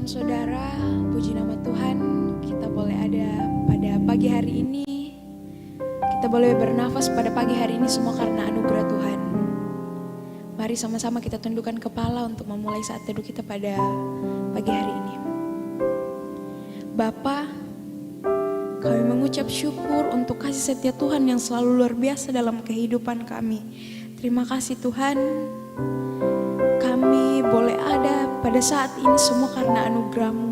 saudara, puji nama Tuhan, kita boleh ada pada pagi hari ini. Kita boleh bernafas pada pagi hari ini semua karena anugerah Tuhan. Mari sama-sama kita tundukkan kepala untuk memulai saat teduh kita pada pagi hari ini. Bapa, kami mengucap syukur untuk kasih setia Tuhan yang selalu luar biasa dalam kehidupan kami. Terima kasih Tuhan, kami boleh ada pada saat ini semua karena anugerah-Mu.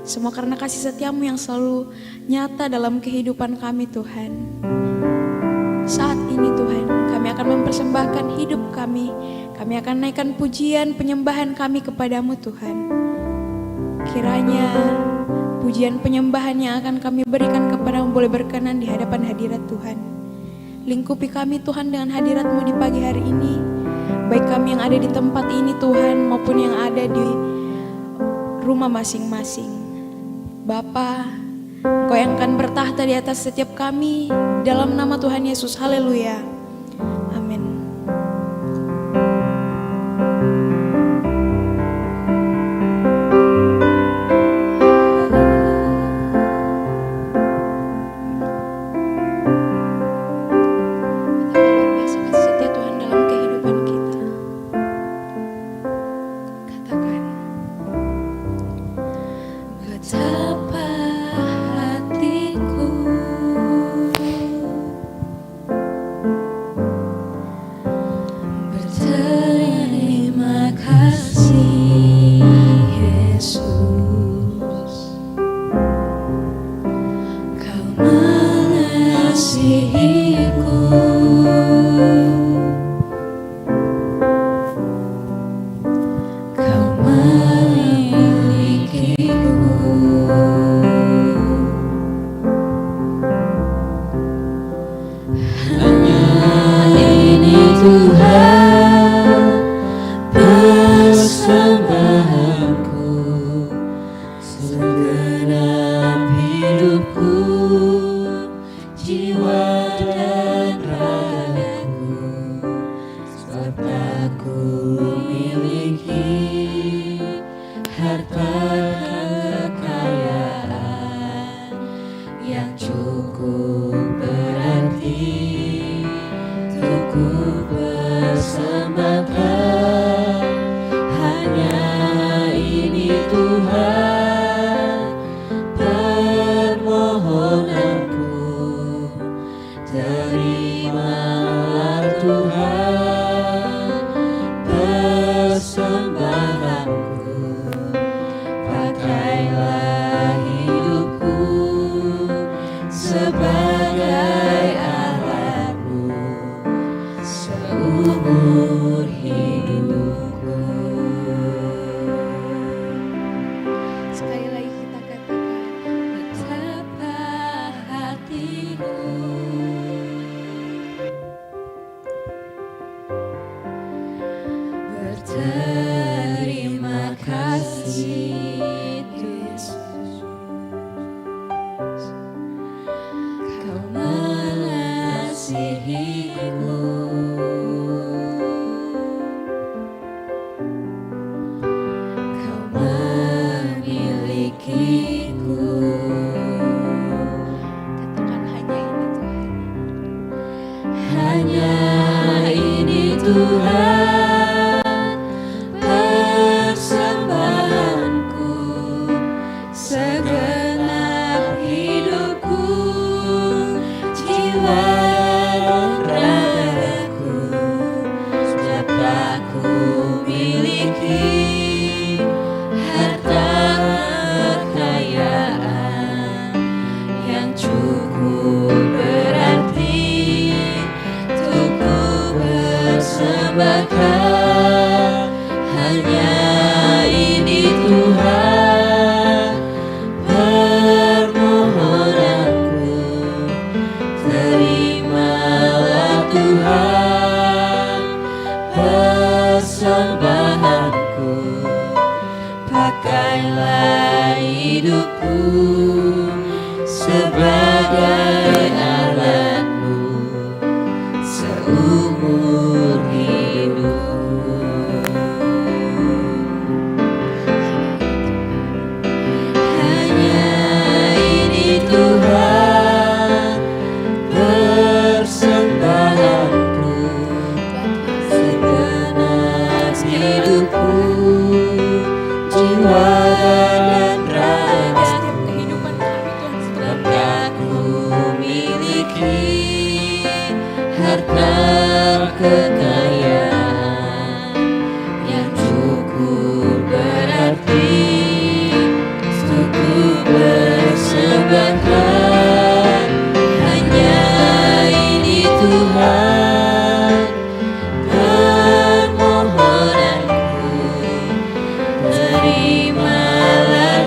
Semua karena kasih setiamu yang selalu nyata dalam kehidupan kami Tuhan. Saat ini Tuhan, kami akan mempersembahkan hidup kami. Kami akan naikkan pujian penyembahan kami kepadamu Tuhan. Kiranya pujian penyembahan yang akan kami berikan kepadamu boleh berkenan di hadapan hadirat Tuhan. Lingkupi kami Tuhan dengan hadirat-Mu di pagi hari ini. Baik kami yang ada di tempat ini Tuhan maupun yang ada di rumah masing-masing. Bapa, Engkau yang akan bertahta di atas setiap kami. Dalam nama Tuhan Yesus, haleluya. Amin.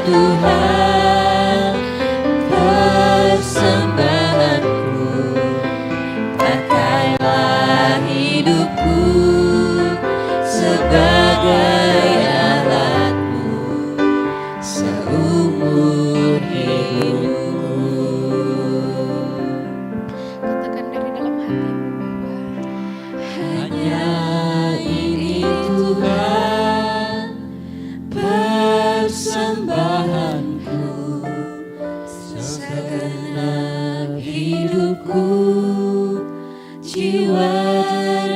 Tuhan, persembahanku, pakailah hidupku sebagai alatmu seumur hidupku. Katakan dari dalam hatimu bahwa hanya ini Tuhan, persembahanku, segenap hidupku, jiwa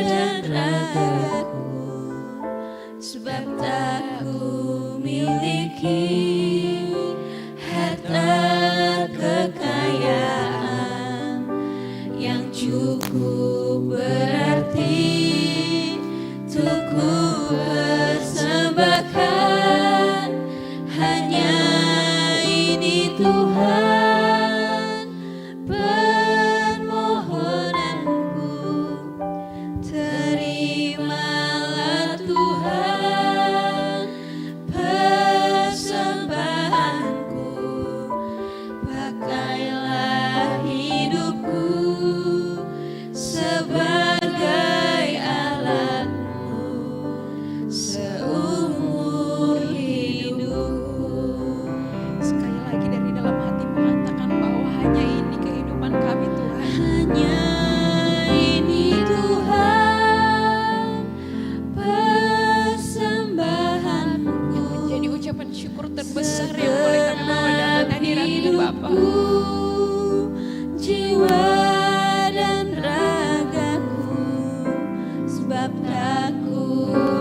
dan ragaku, sebab tak ku miliki harta kekayaan yang cukup berarti untuk ku persembahkan. Hanya ini Tuhan, permohonanku, terimalah Tuhan persembahanku, pakailah hidupku sebagai alatmu seumur hidupku. sekali lagi dari dalam hatimu katakan bahwa hanya ini kehidupan kami Tuhan. Hanya ini Tuhan, persembahanku, Menjadi ucapan syukur terbesar yang boleh kami bawa dalam hadirat-Mu Bapa. jiwa dan ragaku, sebab tak ku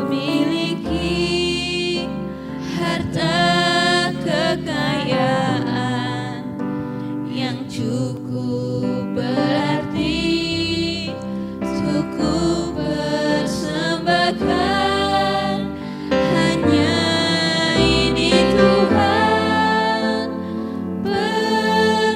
miliki harta kekayaan yang cukup berarti untuk ku persembahkan. Hanya ini Tuhan, persembahanku,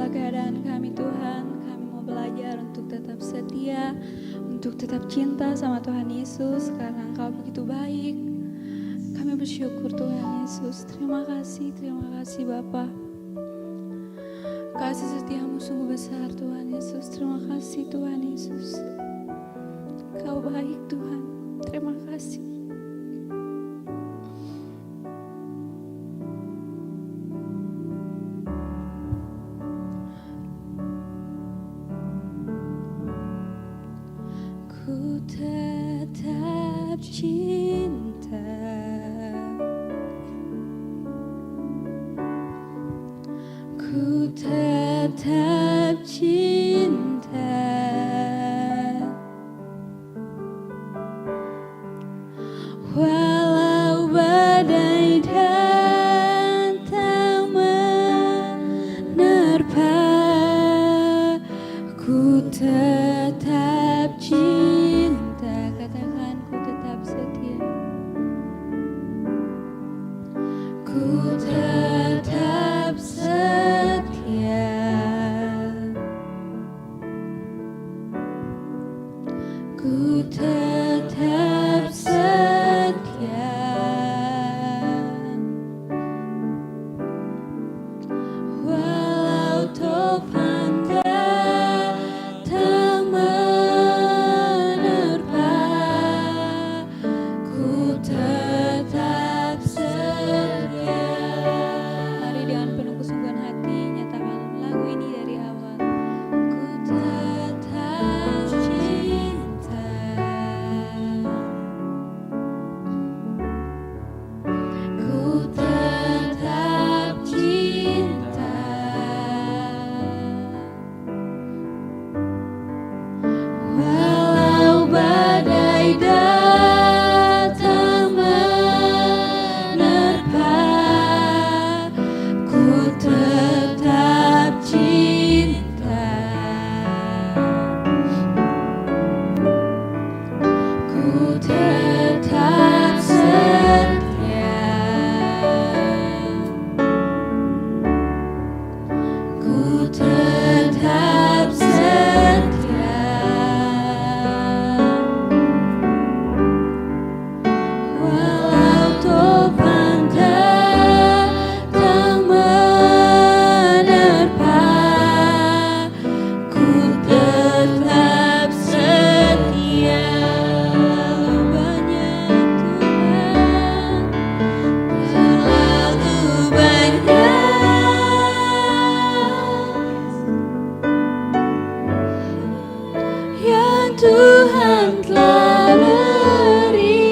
segala keadaan kami Tuhan. Kami mau belajar untuk tetap setia, untuk tetap cinta sama Tuhan Yesus karena Engkau begitu baik. Kami bersyukur Tuhan Yesus. Terima kasih Bapa. Kasih setiamu sungguh besar Tuhan Yesus. Terima kasih Tuhan Yesus. Kau baik Tuhan. Terima kasih. Ku tetap cinta, ku tetap cinta, walau badai datang menerpa, ku tetap cinta. Katakan ku tetap setia, ku tetap setia, ku tetap setia, walau topan datang menerpa, ku tetap setia. Mari dengan penuh kesungguhan hati nyatakan lagu ini dari awal. Ku tetap cinta, ku tetap cinta, walau badai datang menerpa, ku tetap cinta, ku tetap setia, ku tetap setia, walau topan datang menerpa, ku tetap setia. Terlalu banyak yang Tuhan telah beri,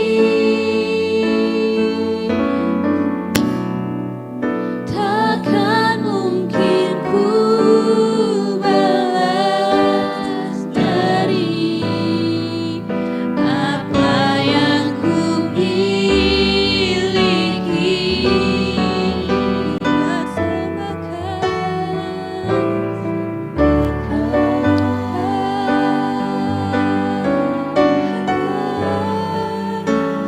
takkan mungkin ku balas dari apa yang ku miliki.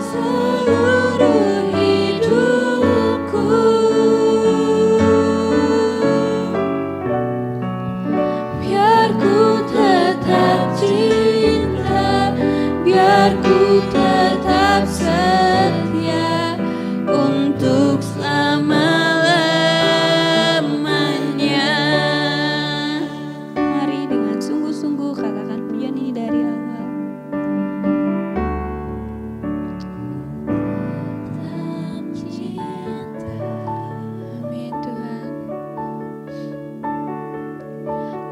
Seluruh hidupku, biar ku tetap cinta, biar ku tetap setia untuk selama-lamanya. Mari dengan sungguh-sungguh katakan pujian ini dari awal. Tetap cinta, amin Tuhan.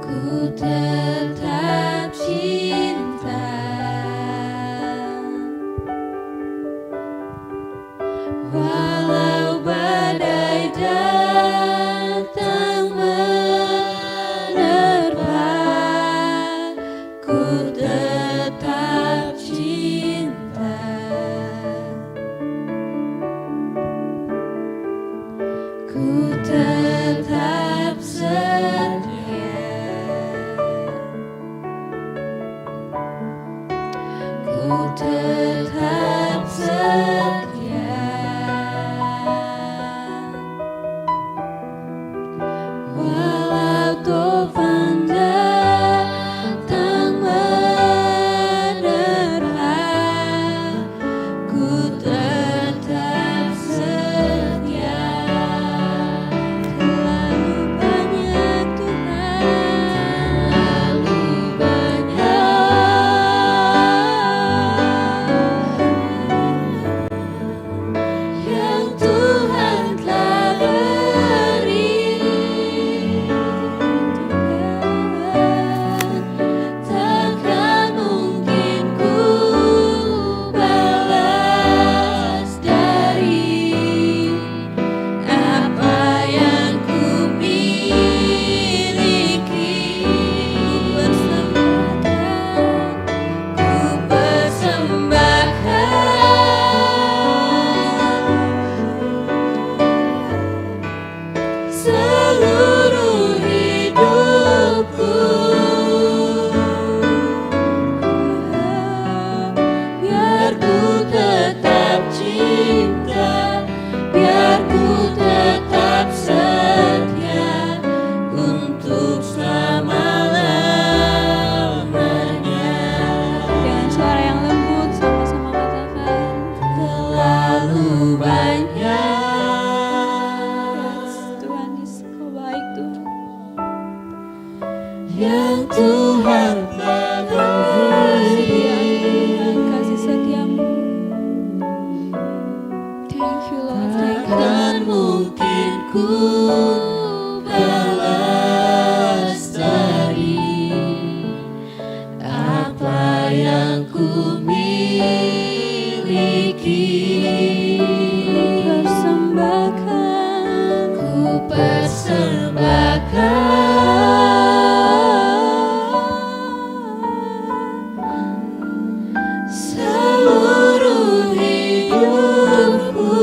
Ku tetap cinta, walau badai datang menerpa, ku tetap cinta, ku tetap setia, ku tetap setia, walau seluruh hidupku. Biar ku tetap cinta, biar ku tetap setia untuk selama-lamanya. Dengan suara yang lembut sama-sama katakan, terlalu banyak. Tuhan Yesus, Kau baik Tuhan. Yang Tuhan telah beri, Tuhan kasih setiamu. Thank you Lord, thank you. Takkan mungkin ku balas dari apa yang ku miliki. Ku persembahkan seluruh hidupku.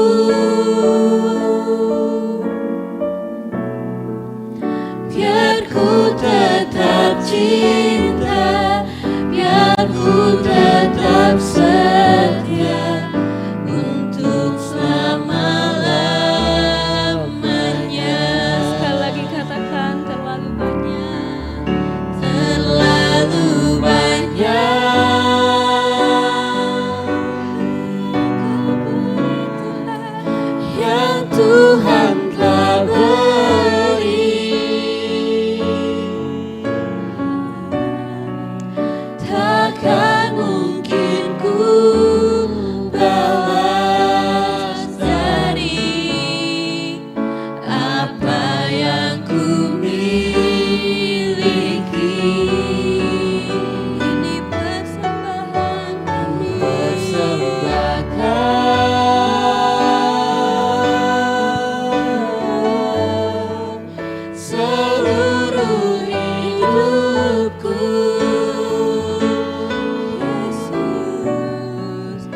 Biar ku tetap cinta, biar ku tetap setia untuk selama-lamanya. Sekali lagi katakan, terlalu banyak. Terlalu banyak. Yang Tuhan telah beri, takkan mungkin ku balas dari apa yang ku miliki. Ini persembahan kami, persembahkan seluruh hidupku. Yesus,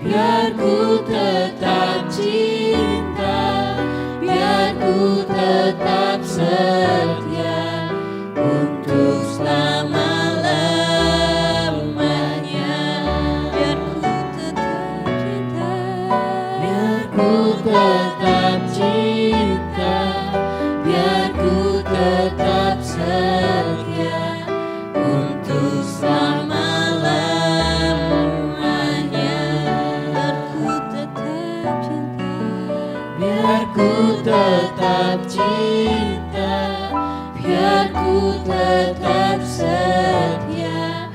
biar ku tetap cinta, biar ku tetap setia untuk selama-lamanya. Biar ku tetap cinta, biar ku tetap cinta, biar ku tetap setia untuk selama-lamanya. Biar ku tetap cinta, biar ku tetap setia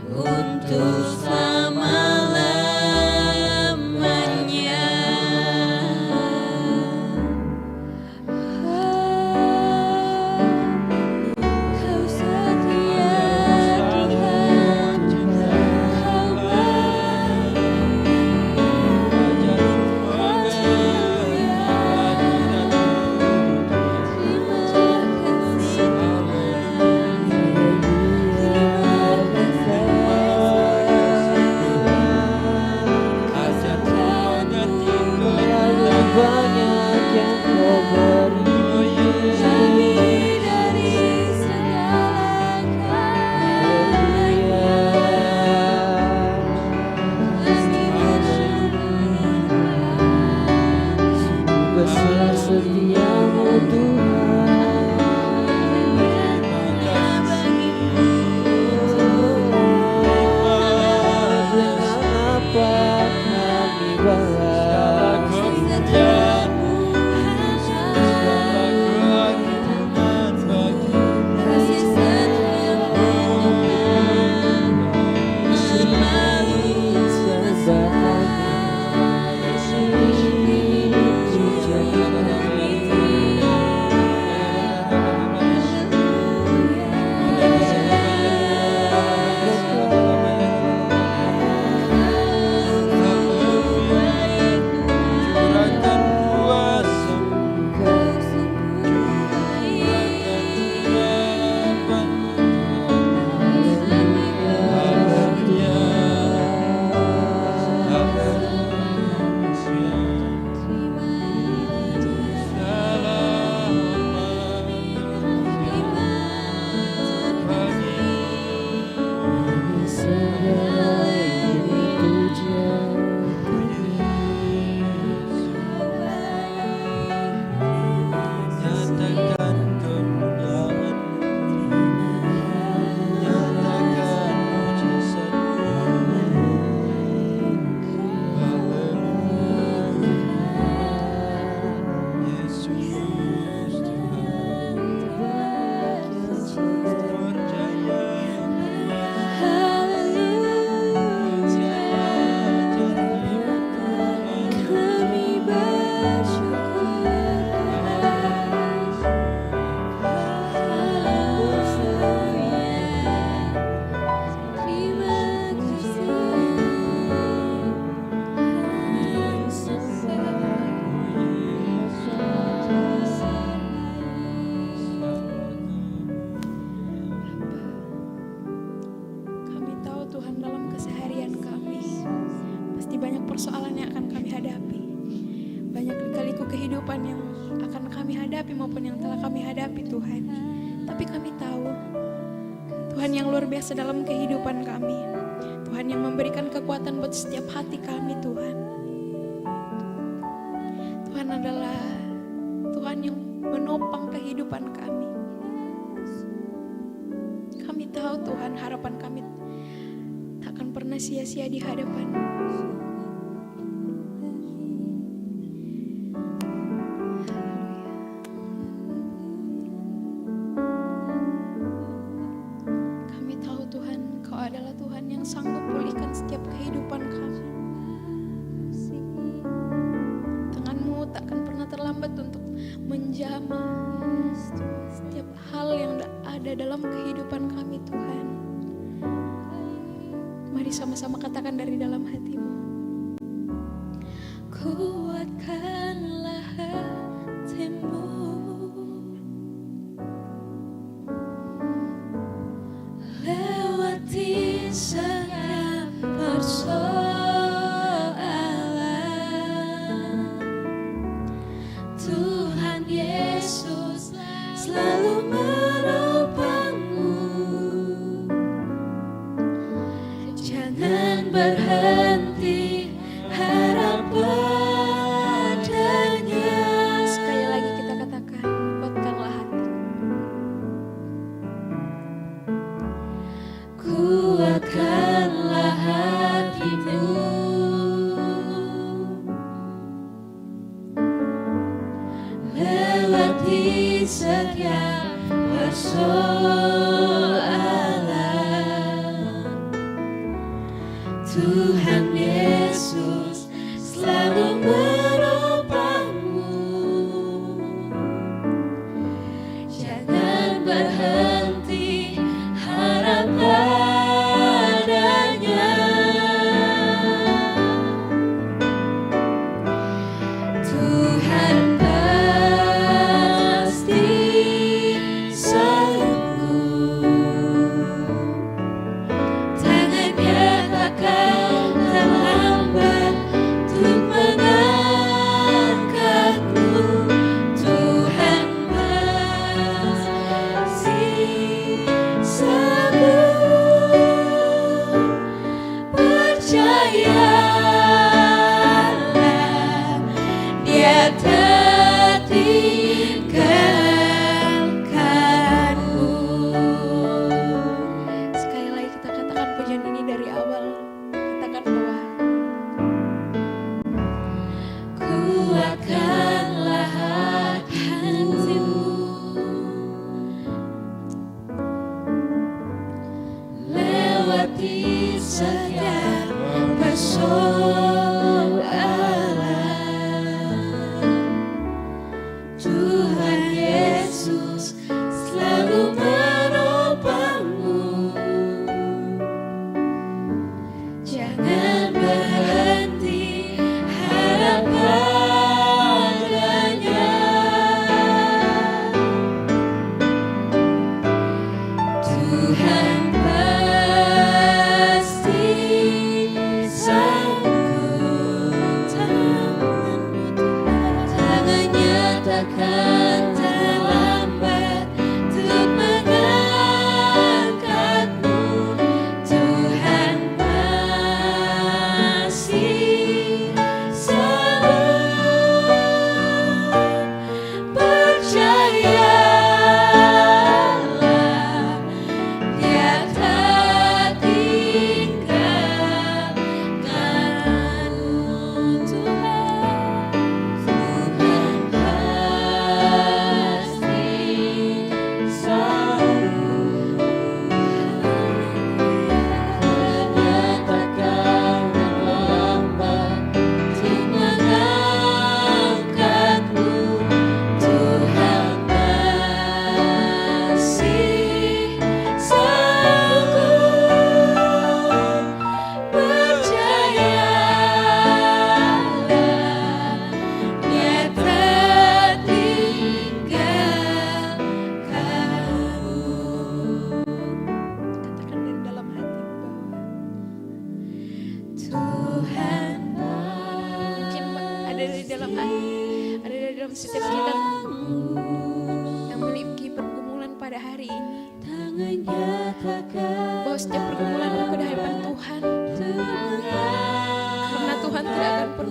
untuk selama-lamanya. Kau setia Tuhan, Kau baik. Terima hadapi maupun yang telah kami hadapi Tuhan. Tapi kami tahu Tuhan yang luar biasa dalam kehidupan kami. Tuhan yang memberikan kekuatan buat setiap hati kami Tuhan. Tuhan adalah Tuhan yang menopang kehidupan kami. Kami tahu Tuhan harapan kami takkan pernah sia-sia di hadapan. Kami tahu Tuhan, Kau adalah Tuhan yang sanggup pulihkan setiap kehidupan kami. Tangan-Mu takkan pernah terlambat untuk menjamah setiap hal yang ada dalam kehidupan kami Tuhan. Mari sama-sama katakan dari dalam hatimu. Kuatkanlah hatimu, lewati setiap persoalan. Tuhan Yesus selalu menopangmu. Jangan berhenti harap padanya. Sekali lagi kita katakan, kuatkanlah hati. Kuatkanlah hatimu, lewati setiap persoalan. Tuhan Yesus selalu menopangmu. Jangan berhenti harap padanya. Tuhan pasti sanggup. Tangannya takkan terlambat untuk mengangkatmu. Tuhan pasti sanggup. Percayalah, Dia tak tinggalkanmu. Sekali lagi kita katakan pujian ini dari awal. Katakan bahwa kuatkanlah hatimu, lewati setiap persoalan. Tuhan Yesus selalu menopangmu. Jangan berhenti harap padanya. Tuhan pasti sanggup. Tangannya takkan terlambat untuk mengangkatmu. Tuhan pasti sanggup. Percayalah, Dia tak tinggalkanmu. Tuhan pasti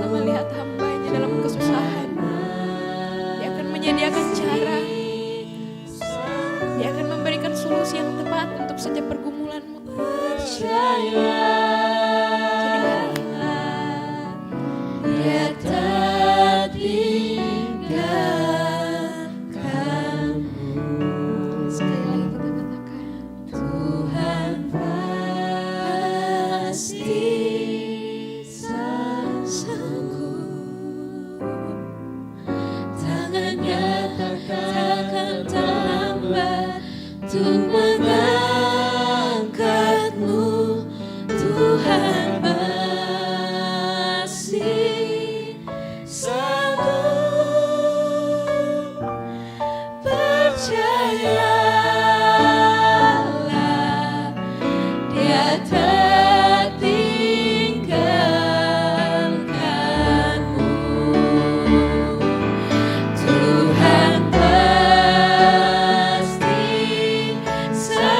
pernah melihat hamba-Nya dalam kesusahan. Dia akan menyediakan cara. Dia akan memberikan solusi yang tepat untuk setiap pergumulanmu. Jadi mari Dia tak tinggalkanmu. sekali lagi kita katakan, Tuhan pasti sanggup. Tangannya takkan terlambat untuk mengangkatmu. Tuhan masih sanggup. Percayalah, Dia tak tinggalkanmu. Tuhan pasti sanggup.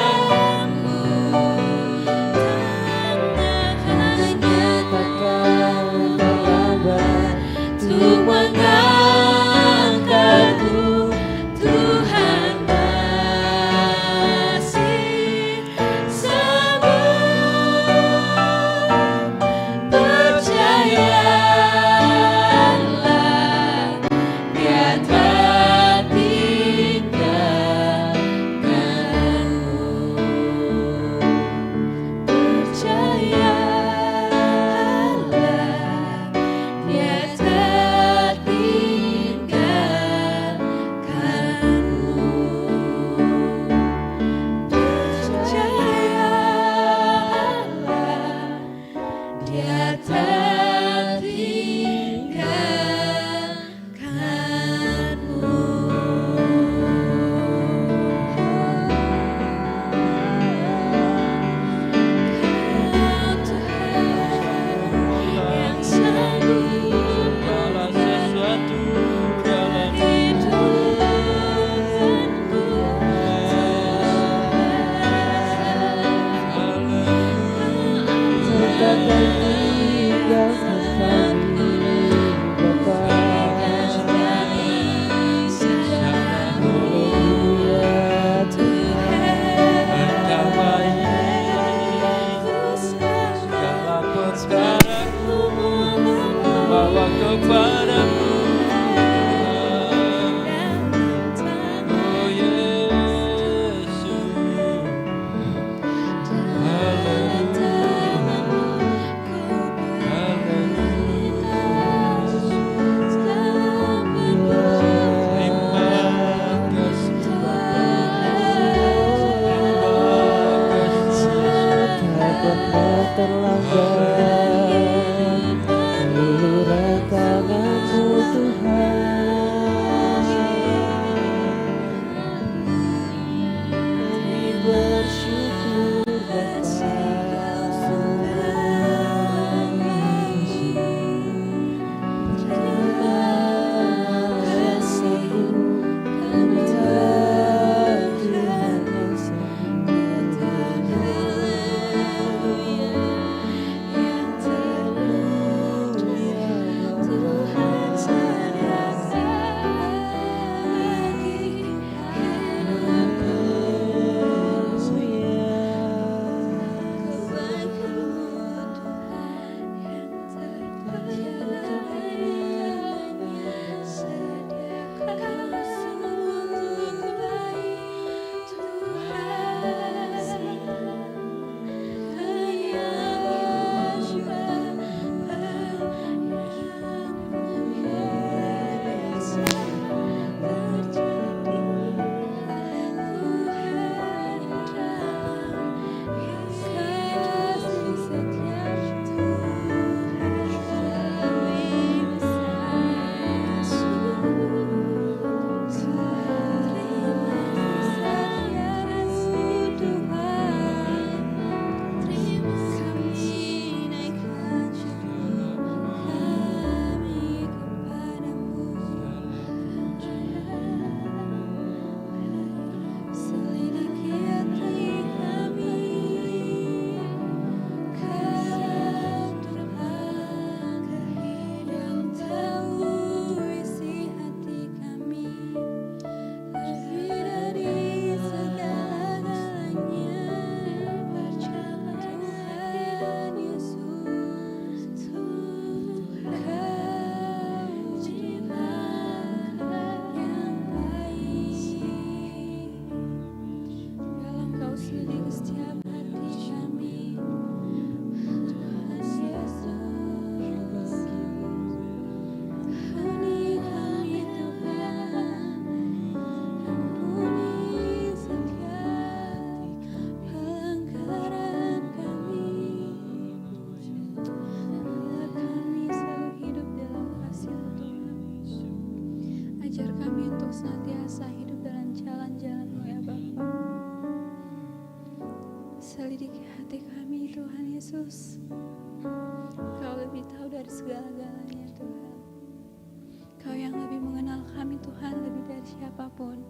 dari siapapun.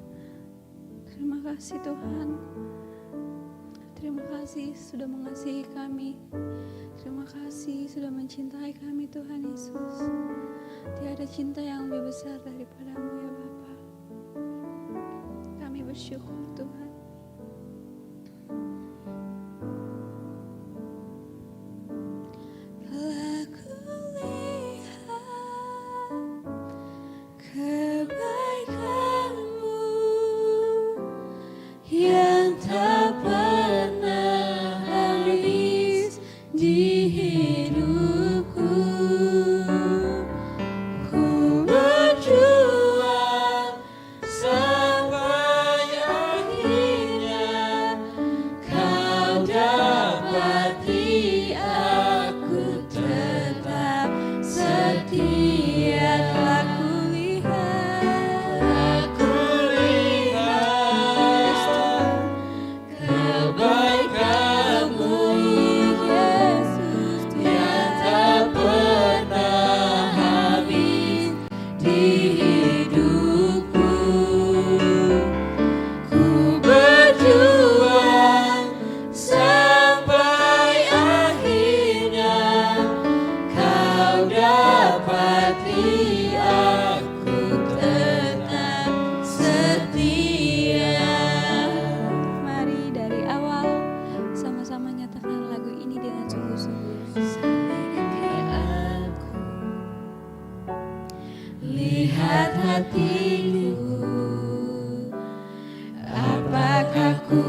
Terima kasih Tuhan. Terima kasih sudah mengasihi kami. Terima kasih sudah mencintai kami Tuhan Yesus. Tiada cinta yang lebih besar daripadamu ya Bapa. Kami bersyukur Tuhan. Telah kulihat kebaikan-Mu yang tak pernah habis di hidupku. Ku berjuang sampai akhirnya Kau dapati aku tetap setia. Telah kulihat kebaikan-Mu Yesus yang tak pernah habis di hidupku. Ku berjuang sampai akhirnya Kau dapati aku tetap setia. Mari dari awal sama-sama nyatakan lagu ini dengan sungguh-sungguh. Selidiki aku, lihat hatiku, apakah ku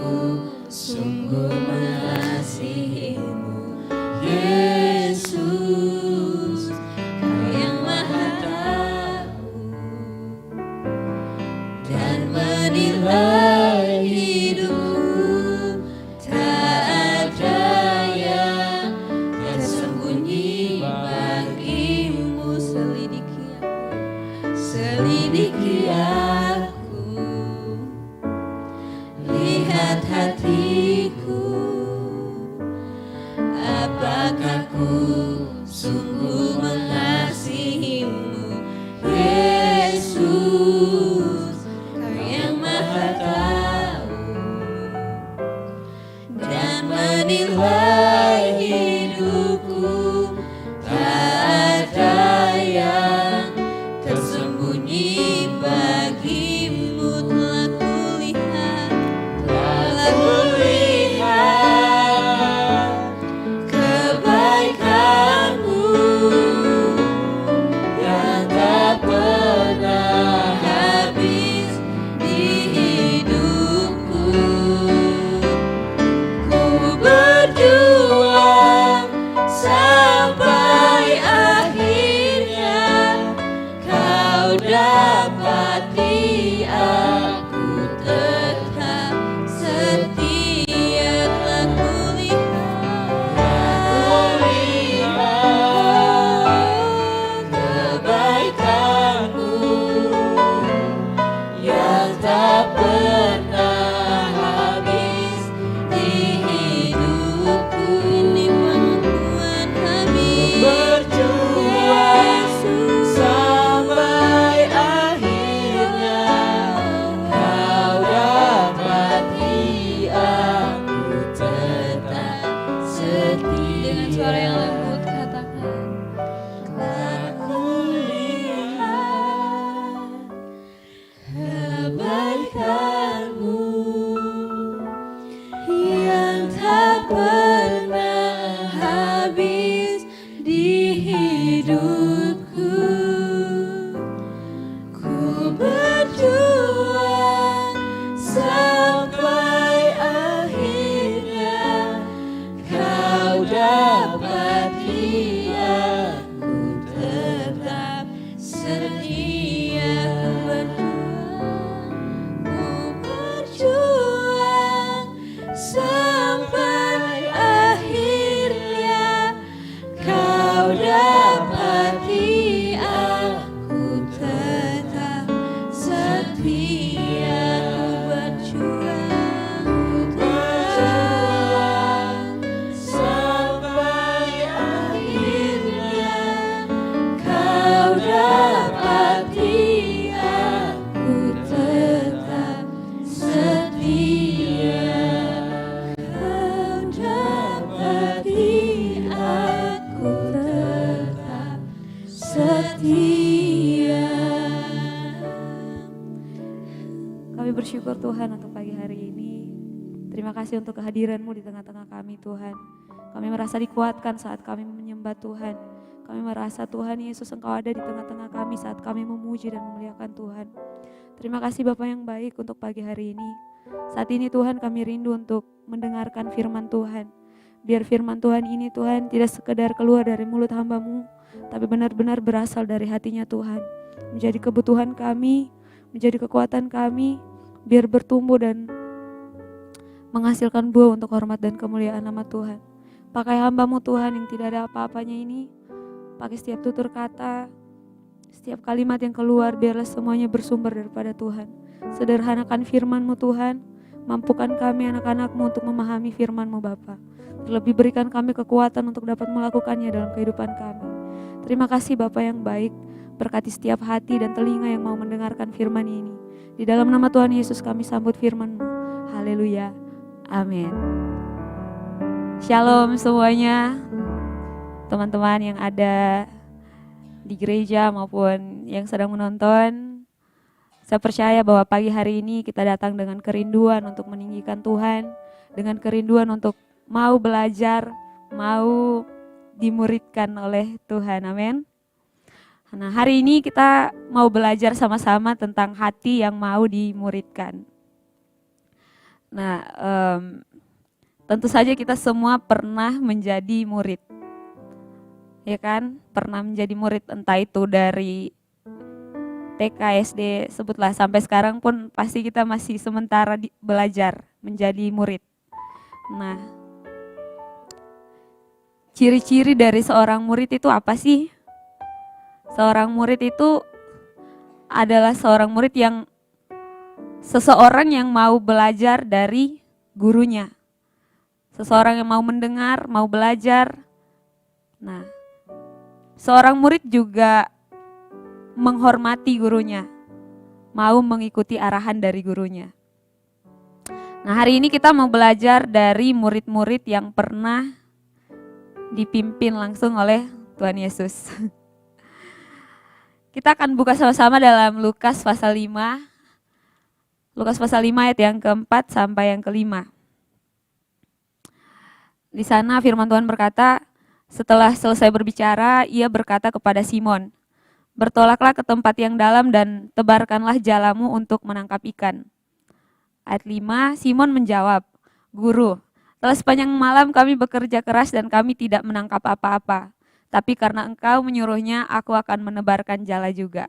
sungguh mengasihimu Yesus. Kau yang Maha tahu dan menilai hidupku. Tak ada yang tersembunyi bagimu. Selidiki aku, lihat hatiku, apakah ku sungguh mengasihimu Yesus. Kau yang Maha tahu dan menilai hidupku. Tak ada yang tersembunyi bagimu. Telah kulihat kebaikan-Mu yang tak pernah habis di hidupku. Ku berjuang sampai akhirnya Kau dapati aku tetap setia. Telah kulihat kebaikan-Mu yang tak pernah habis di hidupku. Ini pengakuan kami, berjuang sampai akhirnya Kau dapati aku tetap setia. Dengan suara yang lembut katakan, telah kulihat kebaikan Kami bersyukur Tuhan untuk pagi hari ini. Terima kasih untuk kehadiran-Mu di tengah-tengah kami Tuhan. Kami merasa dikuatkan saat kami menyembah Tuhan. Kami merasa Tuhan Yesus Engkau ada di tengah-tengah kami saat kami memuji dan memuliakan Tuhan. Terima kasih Bapa yang baik untuk pagi hari ini. Saat ini Tuhan kami rindu untuk mendengarkan firman Tuhan. Biar firman Tuhan ini Tuhan tidak sekedar keluar dari mulut hamba-Mu, tapi benar-benar berasal dari hatinya Tuhan. Menjadi kebutuhan kami, menjadi kekuatan kami, biar bertumbuh dan menghasilkan buah untuk hormat dan kemuliaan nama Tuhan. Pakai hamba-Mu Tuhan yang tidak ada apa-apanya ini, pakai setiap tutur kata, setiap kalimat yang keluar, biarlah semuanya bersumber daripada Tuhan. Sederhanakan firman-Mu Tuhan, mampukan kami anak-anak-Mu untuk memahami firman-Mu Bapa. Terlebih berikan kami kekuatan untuk dapat melakukannya dalam kehidupan kami. Terima kasih Bapa yang baik, berkati setiap hati dan telinga yang mau mendengarkan firman ini. Di dalam nama Tuhan Yesus kami sambut firman-Mu. Haleluya. Amin. Shalom semuanya, teman-teman yang ada di gereja maupun yang sedang menonton. Saya percaya bahwa pagi hari ini kita datang dengan kerinduan untuk meninggikan Tuhan, dengan kerinduan untuk mau belajar, mau dimuridkan oleh Tuhan, amin. Nah, hari ini kita mau belajar sama-sama tentang hati yang mau dimuridkan. Nah, tentu saja kita semua pernah menjadi murid, ya kan? Pernah menjadi murid, entah itu dari TK, SD, sebutlah sampai sekarang pun pasti kita masih sementara belajar menjadi murid. Nah, ciri-ciri dari seorang murid itu apa sih? Seorang murid itu adalah seorang murid yang seseorang yang mau belajar dari gurunya. Seseorang yang mau mendengar, mau belajar. Nah, seorang murid juga menghormati gurunya, mau mengikuti arahan dari gurunya. Nah, hari ini kita mau belajar dari murid-murid yang pernah dipimpin langsung oleh Tuhan Yesus. Kita akan buka sama-sama dalam Lukas pasal 5. Lukas pasal 5 ayat yang keempat sampai yang kelima. Di sana firman Tuhan berkata, setelah selesai berbicara, ia berkata kepada Simon, bertolaklah ke tempat yang dalam dan tebarkanlah jalamu untuk menangkap ikan. Ayat 5, Simon menjawab, Guru, telah sepanjang malam kami bekerja keras dan kami tidak menangkap apa-apa. Tapi karena Engkau menyuruhnya, aku akan menebarkan jala juga.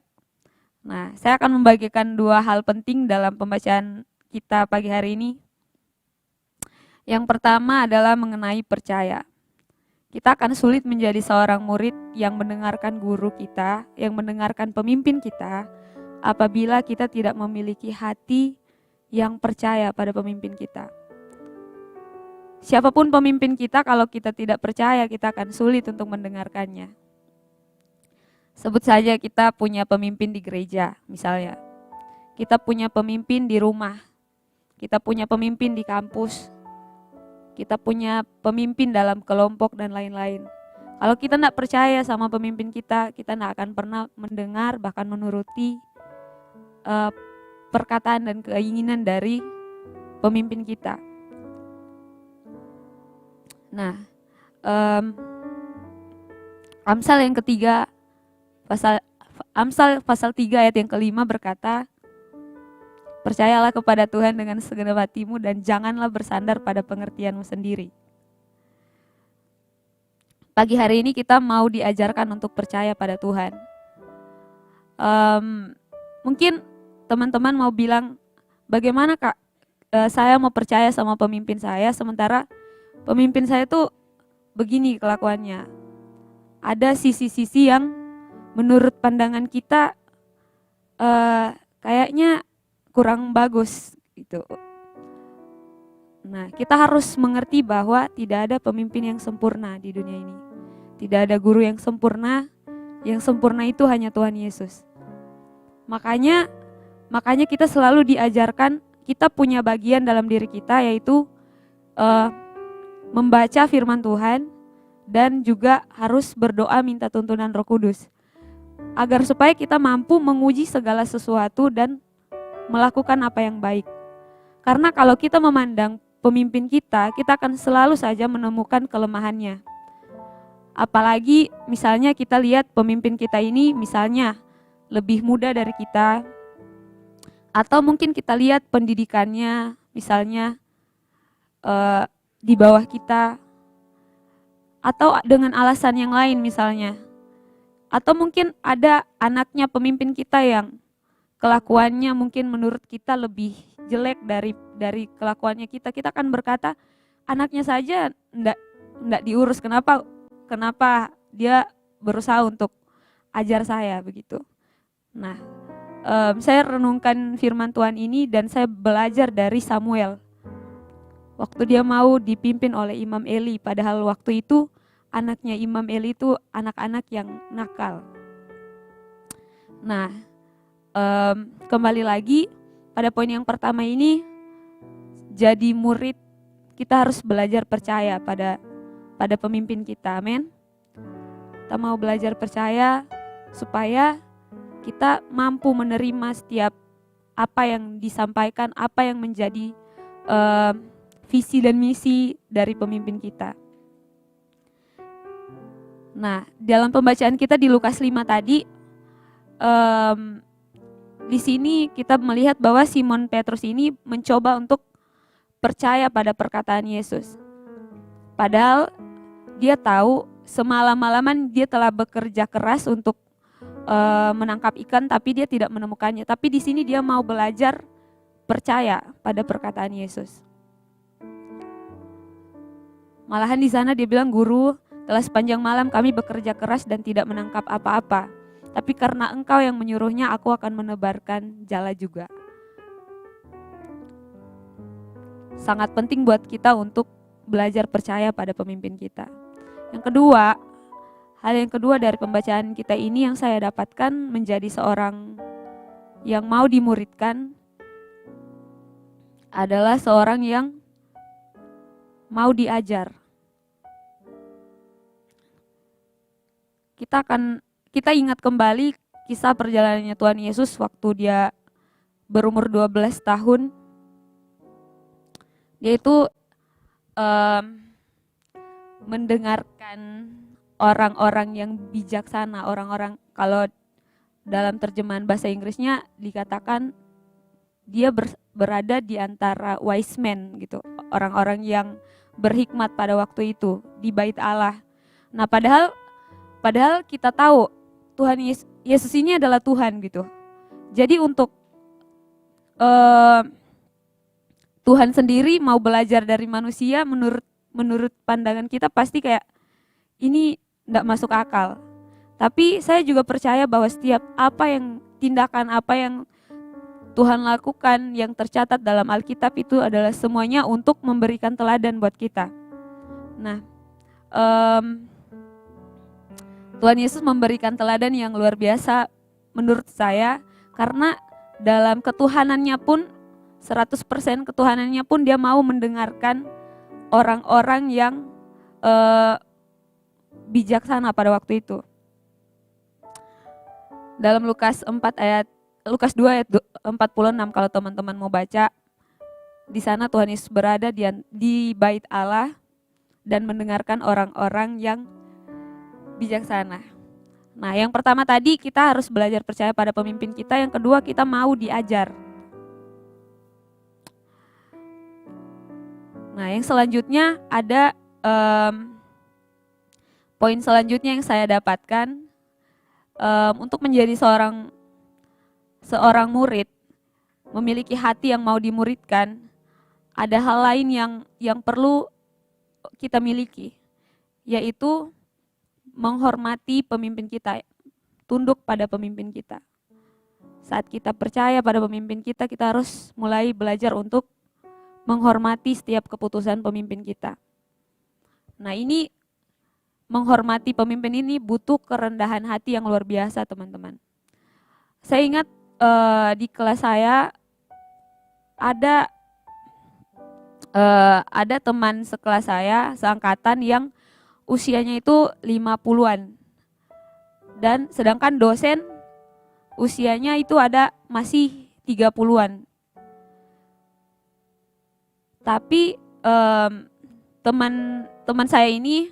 Nah, saya akan membagikan dua hal penting dalam pembacaan kita pagi hari ini. Yang pertama adalah mengenai percaya. Kita akan sulit menjadi seorang murid yang mendengarkan guru kita, yang mendengarkan pemimpin kita, apabila kita tidak memiliki hati yang percaya pada pemimpin kita. Siapapun pemimpin kita, kalau kita tidak percaya, kita akan sulit untuk mendengarkannya. Sebut saja kita punya pemimpin di gereja, misalnya. Kita punya pemimpin di rumah, kita punya pemimpin di kampus, kita punya pemimpin dalam kelompok dan lain-lain. Kalau kita tidak percaya sama pemimpin kita tidak akan pernah mendengar bahkan menuruti perkataan dan keinginan dari pemimpin kita. Nah, Amsal yang ketiga, Amsal pasal 3 ayat yang kelima berkata, percayalah kepada Tuhan dengan segenap hatimu dan janganlah bersandar pada pengertianmu sendiri. Pagi hari ini kita mau diajarkan untuk percaya pada Tuhan. Mungkin teman-teman mau bilang, bagaimana Kak, saya mau percaya sama pemimpin saya, sementara pemimpin saya tuh begini kelakuannya. Ada sisi-sisi yang menurut pandangan kita kayaknya kurang bagus gitu. Nah, kita harus mengerti bahwa tidak ada pemimpin yang sempurna di dunia ini. Tidak ada guru yang sempurna itu hanya Tuhan Yesus. Makanya kita selalu diajarkan, kita punya bagian dalam diri kita, yaitu membaca firman Tuhan dan juga harus berdoa minta tuntunan Roh Kudus. Agar supaya kita mampu menguji segala sesuatu dan melakukan apa yang baik. Karena kalau kita memandang pemimpin kita akan selalu saja menemukan kelemahannya. Apalagi misalnya kita lihat pemimpin kita ini misalnya lebih muda dari kita, atau mungkin kita lihat pendidikannya misalnya di bawah kita, atau dengan alasan yang lain misalnya. Atau mungkin ada anaknya pemimpin kita yang kelakuannya mungkin menurut kita lebih jelek dari kelakuannya kita. Kita akan berkata, anaknya saja enggak diurus, kenapa dia berusaha untuk ajar saya begitu. Nah, saya renungkan firman Tuhan ini dan saya belajar dari Samuel. Waktu dia mau dipimpin oleh Imam Eli, padahal waktu itu anaknya Imam Eli itu anak-anak yang nakal. Nah, kembali lagi pada poin yang pertama ini, jadi murid kita harus belajar percaya pada pemimpin kita, amin. Kita mau belajar percaya supaya kita mampu menerima setiap apa yang disampaikan, apa yang menjadi visi dan misi dari pemimpin kita. Nah, dalam pembacaan kita di Lukas 5 tadi, di sini kita melihat bahwa Simon Petrus ini mencoba untuk percaya pada perkataan Yesus. Padahal dia tahu semalam-malaman dia telah bekerja keras untuk menangkap ikan, tapi dia tidak menemukannya. Tapi di sini dia mau belajar percaya pada perkataan Yesus. Malahan di sana dia bilang, "Guru, telah sepanjang malam kami bekerja keras dan tidak menangkap apa-apa. Tapi karena Engkau yang menyuruhnya, aku akan menebarkan jala juga." Sangat penting buat kita untuk belajar percaya pada pemimpin kita. Yang kedua, hal yang kedua dari pembacaan kita ini yang saya dapatkan menjadi seorang yang mau dimuridkan adalah seorang yang mau diajar. Kita ingat kembali kisah perjalanannya Tuhan Yesus waktu dia berumur 12 tahun. Dia itu mendengarkan orang-orang yang bijaksana, orang-orang, kalau dalam terjemahan bahasa Inggrisnya dikatakan dia berada di antara wise men gitu, orang-orang yang berhikmat pada waktu itu di bait Allah. Nah, padahal kita tahu Tuhan Yesus ini adalah Tuhan gitu. Jadi untuk Tuhan sendiri mau belajar dari manusia, menurut pandangan kita pasti kayak ini enggak masuk akal. Tapi saya juga percaya bahwa setiap tindakan apa yang Tuhan lakukan yang tercatat dalam Alkitab itu adalah semuanya untuk memberikan teladan buat kita. Nah, Tuhan Yesus memberikan teladan yang luar biasa menurut saya, karena dalam ketuhanannya pun 100% ketuhanannya pun dia mau mendengarkan orang-orang yang bijaksana pada waktu itu. Dalam Lukas 2 ayat 46 kalau teman-teman mau baca, di sana Tuhan Yesus berada di bait Allah dan mendengarkan orang-orang yang bijaksana. Nah, yang pertama tadi kita harus belajar percaya pada pemimpin kita, yang kedua kita mau diajar. Nah, yang selanjutnya ada poin selanjutnya yang saya dapatkan untuk menjadi seorang murid, memiliki hati yang mau dimuridkan, ada hal lain yang perlu kita miliki, yaitu menghormati pemimpin kita, tunduk pada pemimpin kita. Saat kita percaya pada pemimpin kita harus mulai belajar untuk menghormati setiap keputusan pemimpin kita. Nah, ini menghormati pemimpin ini butuh kerendahan hati yang luar biasa, teman-teman. Saya ingat di kelas saya ada teman sekelas saya, seangkatan yang usianya itu 50-an. Dan sedangkan dosen usianya itu ada masih 30-an. Tapi teman saya ini,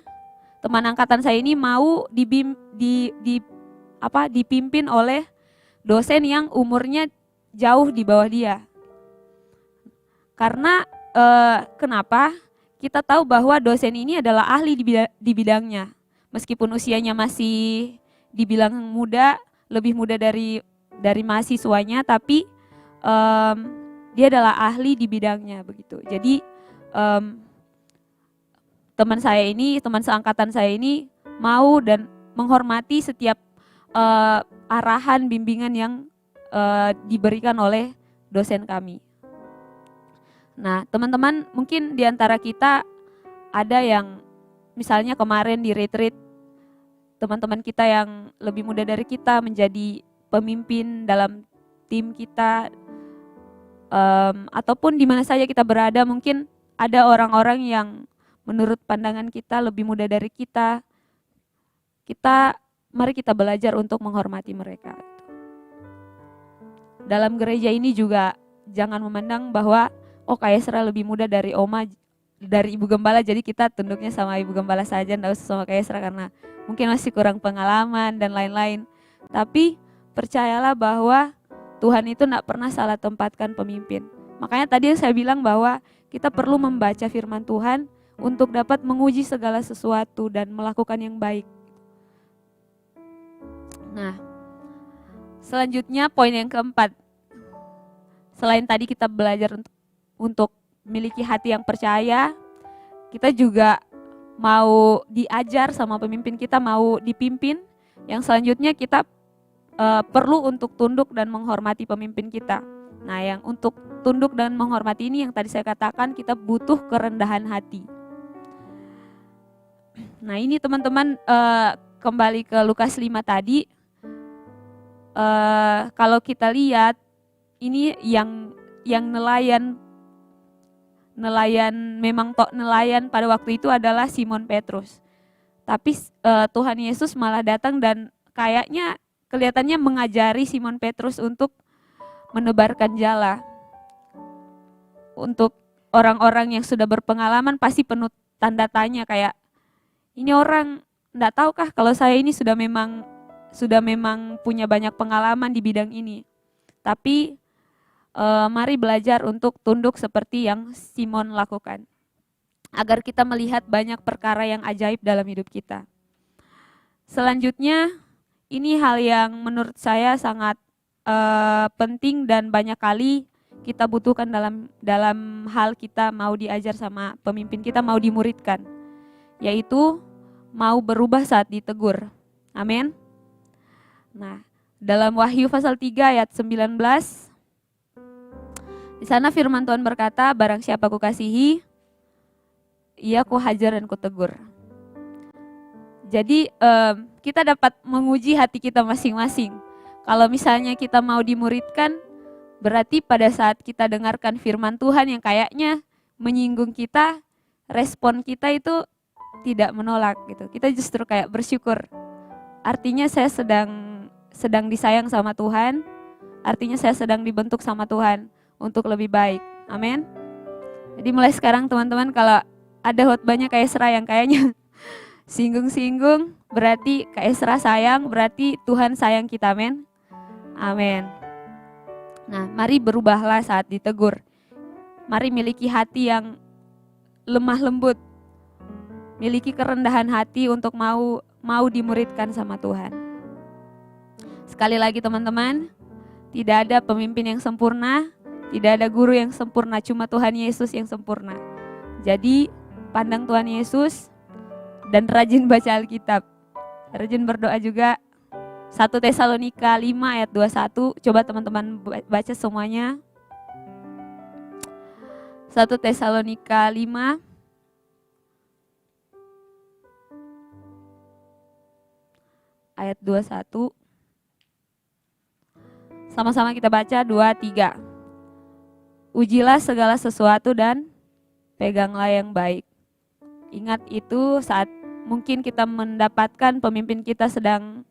teman angkatan saya ini mau dipimpin oleh dosen yang umurnya jauh di bawah dia. Karena kenapa? Kita tahu bahwa dosen ini adalah ahli di bidangnya. Meskipun usianya masih dibilang muda, lebih muda dari mahasiswanya, tapi dia adalah ahli di bidangnya begitu. Jadi teman seangkatan saya ini mau dan menghormati setiap arahan bimbingan yang diberikan oleh dosen kami. Nah, teman-teman, mungkin di antara kita ada yang misalnya kemarin di retreat, teman-teman kita yang lebih muda dari kita menjadi pemimpin dalam tim kita, ataupun di mana saja kita berada, mungkin ada orang-orang yang menurut pandangan kita lebih muda dari kita. Mari kita belajar untuk menghormati mereka. Dalam gereja ini juga jangan memandang bahwa Kak Esra lebih muda dari dari Ibu Gembala, jadi kita tunduknya sama Ibu Gembala saja, enggak usah sama Kak Esra karena mungkin masih kurang pengalaman dan lain-lain. Tapi percayalah bahwa Tuhan itu tidak pernah salah tempatkan pemimpin. Makanya tadi saya bilang bahwa kita perlu membaca firman Tuhan untuk dapat menguji segala sesuatu dan melakukan yang baik. Nah, selanjutnya poin yang keempat. Selain tadi kita belajar untuk memiliki hati yang percaya, kita juga mau diajar sama pemimpin kita, mau dipimpin. Yang selanjutnya kita perlu untuk tunduk dan menghormati pemimpin kita. Nah, yang untuk tunduk dan menghormati ini yang tadi saya katakan, kita butuh kerendahan hati. Nah, ini teman-teman kembali ke Lukas 5 tadi. Kalau kita lihat, ini yang nelayan pada waktu itu adalah Simon Petrus. Tapi Tuhan Yesus malah datang dan kelihatannya mengajari Simon Petrus untuk menebarkan jala. Untuk orang-orang yang sudah berpengalaman pasti penuh tanda tanya kayak, ini orang enggak tahukah kalau saya ini sudah memang punya banyak pengalaman di bidang ini. Tapi mari belajar untuk tunduk seperti yang Simon lakukan. Agar kita melihat banyak perkara yang ajaib dalam hidup kita. Selanjutnya, ini hal yang menurut saya sangat penting dan banyak kali kita butuhkan dalam hal kita mau diajar sama pemimpin kita, mau dimuridkan. Yaitu mau berubah saat ditegur. Amin. Nah, dalam Wahyu pasal 3 ayat 19, di sana firman Tuhan berkata, barang siapa kukasihi, ia kuhajar dan kutegur. Jadi kita dapat menguji hati kita masing-masing. Kalau misalnya kita mau dimuridkan, berarti pada saat kita dengarkan firman Tuhan yang kayaknya menyinggung kita, respon kita itu tidak menolak gitu. Kita justru kayak bersyukur. Artinya saya sedang disayang sama Tuhan, artinya saya sedang dibentuk sama Tuhan untuk lebih baik. Amin. Jadi mulai sekarang teman-teman kalau ada khotbahnya Kak Esra yang kayaknya singgung-singgung, berarti Kak Esra sayang, berarti Tuhan sayang kita, amin. Amin. Nah, mari berubahlah saat ditegur. Mari miliki hati yang lemah lembut. Miliki kerendahan hati untuk mau dimuridkan sama Tuhan. Sekali lagi teman-teman, tidak ada pemimpin yang sempurna, tidak ada guru yang sempurna, cuma Tuhan Yesus yang sempurna. Jadi pandang Tuhan Yesus dan rajin baca Alkitab. Rajin berdoa juga. 1 Tesalonika 5 ayat 21, coba teman-teman baca semuanya. 1 Tesalonika 5 ayat 21. Sama-sama kita baca 2, 3. Ujilah segala sesuatu dan peganglah yang baik. Ingat itu saat mungkin kita mendapatkan pemimpin kita sedang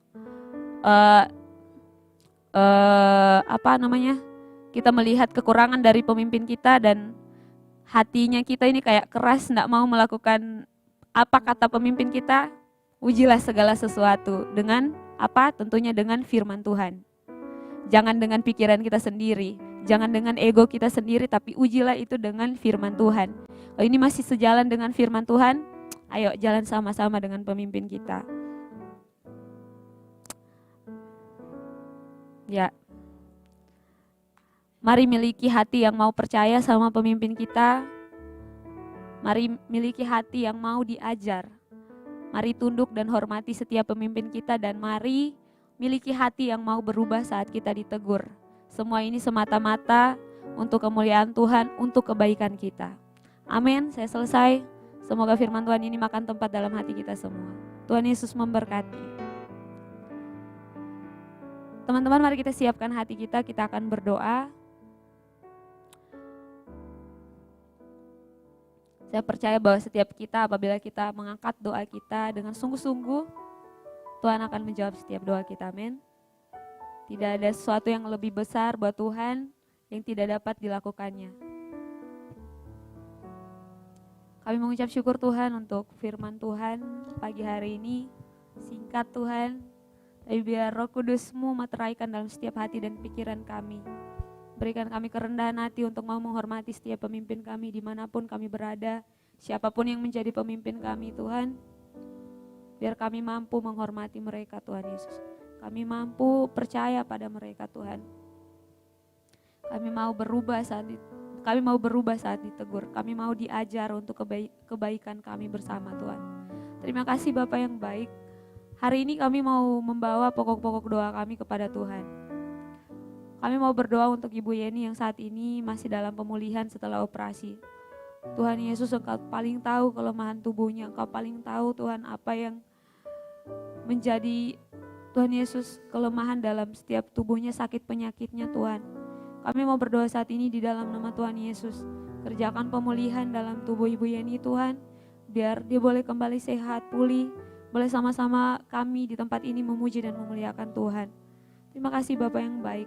kita melihat kekurangan dari pemimpin kita dan hatinya kita ini kayak keras, tidak mau melakukan apa kata pemimpin kita, ujilah segala sesuatu dengan apa? Tentunya dengan firman Tuhan. Jangan dengan pikiran kita sendiri, jangan dengan ego kita sendiri, tapi ujilah itu dengan firman Tuhan. Kalau ini masih sejalan dengan firman Tuhan, ayo jalan sama-sama dengan pemimpin kita. Ya. Mari miliki hati yang mau percaya sama pemimpin kita. Mari miliki hati yang mau diajar. Mari tunduk dan hormati setiap pemimpin kita, dan mari miliki hati yang mau berubah saat kita ditegur. Semua ini semata-mata untuk kemuliaan Tuhan, untuk kebaikan kita. Amin. Saya selesai. Semoga firman Tuhan ini makan tempat dalam hati kita semua. Tuhan Yesus memberkati. Teman-teman, mari kita siapkan hati kita akan berdoa. Saya percaya bahwa setiap kita, apabila kita mengangkat doa kita dengan sungguh-sungguh, Tuhan akan menjawab setiap doa kita, amin. Tidak ada sesuatu yang lebih besar buat Tuhan yang tidak dapat dilakukannya. Kami mengucap syukur Tuhan untuk firman Tuhan pagi hari ini. Singkat Tuhan, tapi biar Roh Kudus-Mu meteraikan dalam setiap hati dan pikiran kami. Berikan kami kerendahan hati untuk mau menghormati setiap pemimpin kami dimanapun kami berada. Siapapun yang menjadi pemimpin kami Tuhan, biar kami mampu menghormati mereka Tuhan Yesus. Kami mampu percaya pada mereka Tuhan. Kami mau berubah saat ditegur. Kami mau diajar untuk kebaikan kami bersama Tuhan. Terima kasih Bapa yang baik. Hari ini kami mau membawa pokok-pokok doa kami kepada Tuhan. Kami mau berdoa untuk Ibu Yeni yang saat ini masih dalam pemulihan setelah operasi. Tuhan Yesus, Engkau paling tahu kelemahan tubuhnya. Engkau paling tahu Tuhan apa yang menjadi Tuhan Yesus kelemahan dalam setiap tubuhnya, sakit penyakitnya Tuhan. Kami mau berdoa saat ini di dalam nama Tuhan Yesus. Kerjakan pemulihan dalam tubuh Ibu Yeni Tuhan. Biar dia boleh kembali sehat, pulih. Boleh sama-sama kami di tempat ini memuji dan memuliakan Tuhan. Terima kasih Bapa yang baik.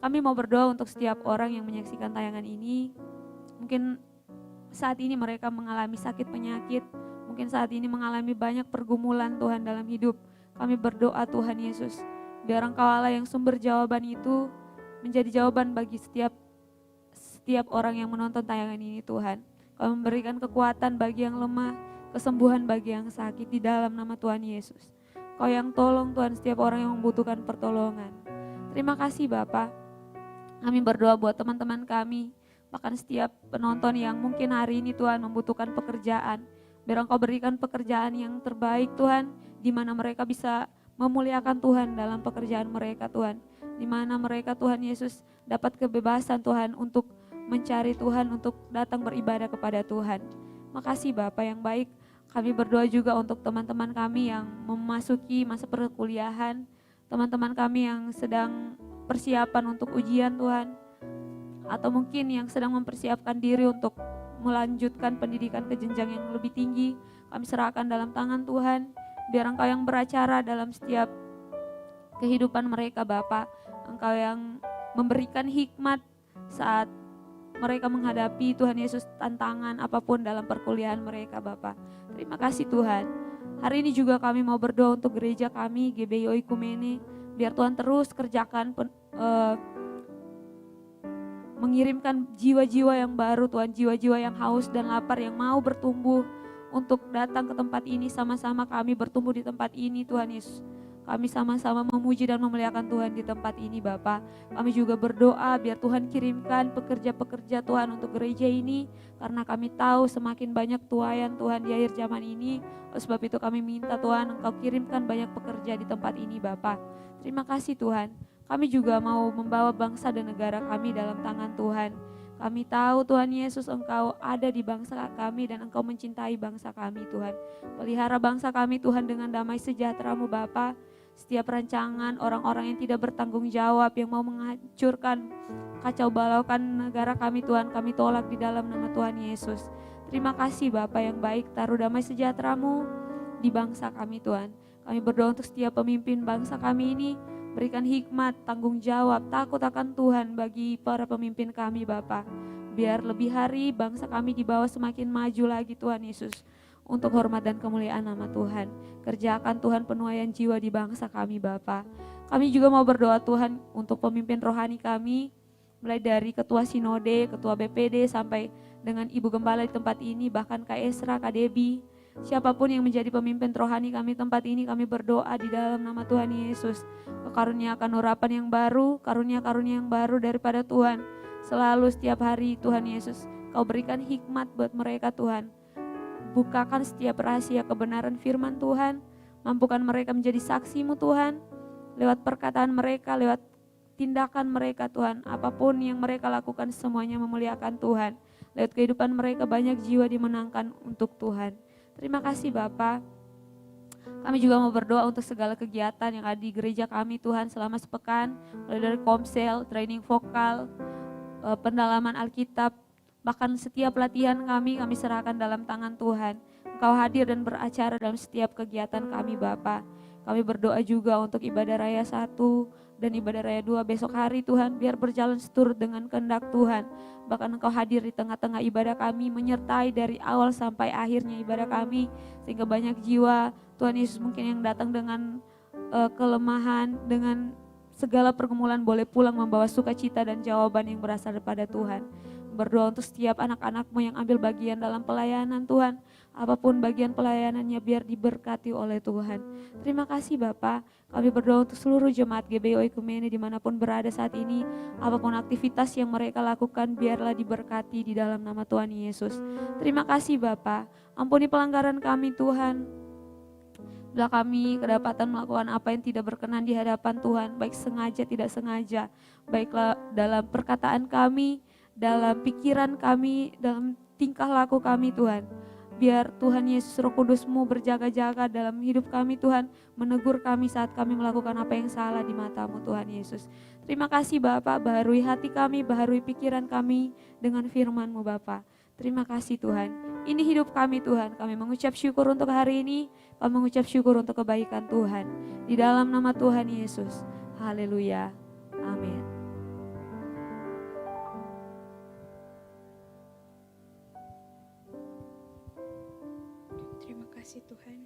Kami mau berdoa untuk setiap orang yang menyaksikan tayangan ini. Mungkin saat ini mereka mengalami sakit penyakit. Mungkin saat ini mengalami banyak pergumulan Tuhan dalam hidup. Kami berdoa Tuhan Yesus, biar Engkau Allah yang sumber jawaban itu menjadi jawaban bagi setiap orang yang menonton tayangan ini Tuhan. Kau memberikan kekuatan bagi yang lemah, kesembuhan bagi yang sakit di dalam nama Tuhan Yesus. Kau yang tolong Tuhan setiap orang yang membutuhkan pertolongan. Terima kasih Bapa. Kami berdoa buat teman-teman kami, bahkan setiap penonton yang mungkin hari ini Tuhan membutuhkan pekerjaan. Biar Engkau berikan pekerjaan yang terbaik Tuhan, di mana mereka bisa memuliakan Tuhan dalam pekerjaan mereka Tuhan. Di mana mereka Tuhan Yesus dapat kebebasan Tuhan untuk mencari Tuhan, untuk datang beribadah kepada Tuhan. Makasih Bapa yang baik. Kami berdoa juga untuk teman-teman kami yang memasuki masa perkuliahan, teman-teman kami yang sedang persiapan untuk ujian Tuhan, atau mungkin yang sedang mempersiapkan diri untuk melanjutkan pendidikan ke jenjang yang lebih tinggi. Kami serahkan dalam tangan Tuhan, biar Engkau yang beracara dalam setiap kehidupan mereka Bapa. Engkau yang memberikan hikmat saat mereka menghadapi Tuhan Yesus tantangan apapun dalam perkuliahan mereka Bapa. Terima kasih Tuhan. Hari ini juga kami mau berdoa untuk gereja kami GBI Oikumene, biar Tuhan terus kerjakan mengirimkan jiwa-jiwa yang baru Tuhan, jiwa-jiwa yang haus dan lapar yang mau bertumbuh untuk datang ke tempat ini. Sama-sama kami bertumbuh di tempat ini Tuhan Yesus. Kami sama-sama memuji dan memuliakan Tuhan di tempat ini Bapa. Kami juga berdoa biar Tuhan kirimkan pekerja-pekerja Tuhan untuk gereja ini, karena kami tahu semakin banyak tuaian Tuhan di akhir zaman ini. Oleh sebab itu kami minta Tuhan Engkau kirimkan banyak pekerja di tempat ini Bapa. Terima kasih Tuhan. Kami juga mau membawa bangsa dan negara kami dalam tangan Tuhan. Kami tahu Tuhan Yesus Engkau ada di bangsa kami dan Engkau mencintai bangsa kami Tuhan. Pelihara bangsa kami Tuhan dengan damai sejahtera-Mu Bapa. Setiap rancangan orang-orang yang tidak bertanggung jawab yang mau menghancurkan, kacau balaukan negara kami Tuhan, kami tolak di dalam nama Tuhan Yesus. Terima kasih Bapa yang baik, taruh damai sejahtera-Mu di bangsa kami Tuhan. Kami berdoa untuk setiap pemimpin bangsa kami ini, Berikan hikmat, tanggung jawab, takut akan Tuhan bagi para pemimpin kami Bapa. Biar lebih hari bangsa kami di bawah semakin maju lagi Tuhan Yesus. Untuk hormat dan kemuliaan nama Tuhan. Kerjakan Tuhan penuaian jiwa di bangsa kami Bapa. Kami juga mau berdoa Tuhan untuk pemimpin rohani kami. Mulai dari ketua sinode, ketua BPD sampai dengan ibu gembala di tempat ini. Bahkan Kak Esra, Kak Debi. Siapapun yang menjadi pemimpin rohani kami tempat ini, kami berdoa di dalam nama Tuhan Yesus. Karuniakan urapan yang baru, karunia-karunia yang baru daripada Tuhan. Selalu setiap hari Tuhan Yesus, Kau berikan hikmat buat mereka Tuhan. Bukakan setiap rahasia kebenaran firman Tuhan. Mampukan mereka menjadi saksi-Mu Tuhan. Lewat perkataan mereka, lewat tindakan mereka Tuhan. Apapun yang mereka lakukan semuanya memuliakan Tuhan. Lewat kehidupan mereka banyak jiwa dimenangkan untuk Tuhan. Terima kasih Bapa. Kami juga mau berdoa untuk segala kegiatan yang ada di gereja kami Tuhan selama sepekan. Mulai dari komsel, training vokal, pendalaman Alkitab. Bahkan setiap latihan kami serahkan dalam tangan Tuhan. Engkau hadir dan beracara dalam setiap kegiatan kami Bapa. Kami berdoa juga untuk ibadah raya 1 dan ibadah raya 2 besok hari Tuhan. Biar berjalan seturut dengan kehendak Tuhan. Bahkan Engkau hadir di tengah-tengah ibadah kami, menyertai dari awal sampai akhirnya ibadah kami. Sehingga banyak jiwa Tuhan Yesus mungkin yang datang dengan kelemahan, dengan segala pergumulan boleh pulang membawa sukacita dan jawaban yang berasal daripada Tuhan. Berdoa untuk setiap anak-anak-Mu yang ambil bagian dalam pelayanan Tuhan. Apapun bagian pelayanannya biar diberkati oleh Tuhan. Terima kasih Bapa. Kami berdoa untuk seluruh jemaat GBO Ekumene dimanapun berada saat ini. Apapun aktivitas yang mereka lakukan biarlah diberkati di dalam nama Tuhan Yesus. Terima kasih Bapa. Ampuni pelanggaran kami Tuhan. Bila kami kedapatan melakukan apa yang tidak berkenan di hadapan Tuhan. Baik sengaja tidak sengaja. Baiklah dalam perkataan kami, dalam pikiran kami, dalam tingkah laku kami Tuhan. Biar Tuhan Yesus Roh Kudus-Mu berjaga-jaga dalam hidup kami Tuhan. Menegur kami saat kami melakukan apa yang salah di mata-Mu Tuhan Yesus. Terima kasih Bapak, baharui hati kami, baharui pikiran kami dengan firman-Mu Bapak. Terima kasih Tuhan. Ini hidup kami Tuhan. Kami mengucap syukur untuk hari ini. Kami mengucap syukur untuk kebaikan Tuhan. Di dalam nama Tuhan Yesus. Haleluya. Amin. Terima kasih Tuhan.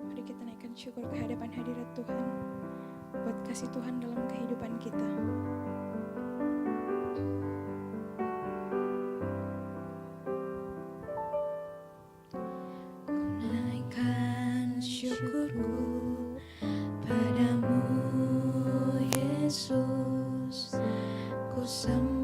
Mari kita naikkan syukur ke hadapan hadirat Tuhan buat kasih Tuhan dalam kehidupan kita. Ku naikkan syukurku padamu Yesus, ku sembah